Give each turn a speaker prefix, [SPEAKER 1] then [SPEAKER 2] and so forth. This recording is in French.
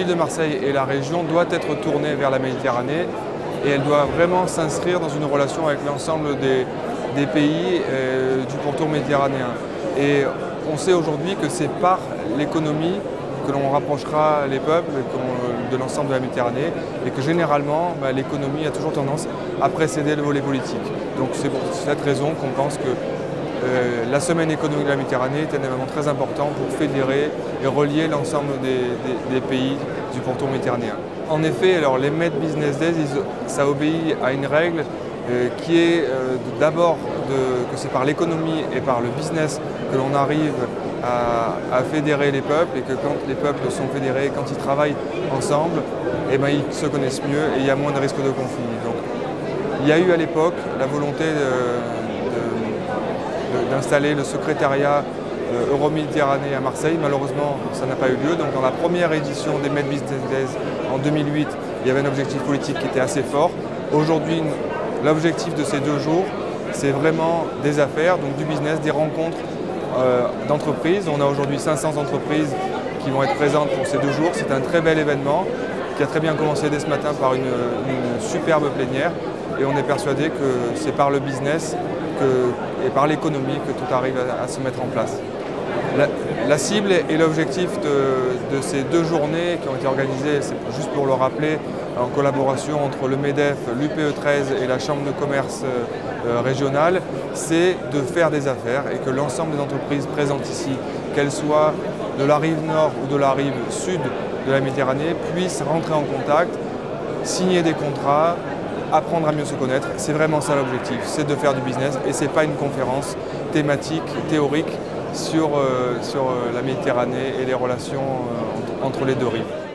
[SPEAKER 1] de Marseille et la région doit être tournée vers la Méditerranée et elle doit vraiment s'inscrire dans une relation avec l'ensemble des pays du pourtour méditerranéen. Et on sait aujourd'hui que c'est par l'économie que l'on rapprochera les peuples de l'ensemble de la Méditerranée et que généralement l'économie a toujours tendance à précéder le volet politique. Donc c'est pour cette raison qu'on pense que la semaine économique de la Méditerranée est un événement très important pour fédérer et relier l'ensemble des pays du pourtour méditerranéen. En effet, alors, les Med Business Days, ça obéit à une règle qui est d'abord que c'est par l'économie et par le business que l'on arrive à fédérer les peuples et que quand les peuples sont fédérés, quand ils travaillent ensemble, eh ben, ils se connaissent mieux et il y a moins de risques de conflit. Donc, il y a eu à l'époque la volonté d'installer le secrétariat Euroméditerranée à Marseille. Malheureusement, ça n'a pas eu lieu. Donc dans la première édition des Med Business Days en 2008, il y avait un objectif politique qui était assez fort. Aujourd'hui, l'objectif de ces 2 jours, c'est vraiment des affaires, donc du business, des rencontres d'entreprises. On a aujourd'hui 500 entreprises qui vont être présentes pour ces 2 jours. C'est un très bel événement qui a très bien commencé dès ce matin par une superbe plénière. Et on est persuadé que c'est par le business et par l'économie que tout arrive à se mettre en place. La cible et l'objectif de ces 2 journées qui ont été organisées, c'est juste pour le rappeler, en collaboration entre le MEDEF, l'UPE13 et la Chambre de commerce régionale, c'est de faire des affaires et que l'ensemble des entreprises présentes ici, qu'elles soient de la rive nord ou de la rive sud de la Méditerranée, puissent rentrer en contact, signer des contrats, apprendre à mieux se connaître. C'est vraiment ça l'objectif, c'est de faire du business et ce n'est pas une conférence thématique, théorique sur la Méditerranée et les relations entre les 2 rives.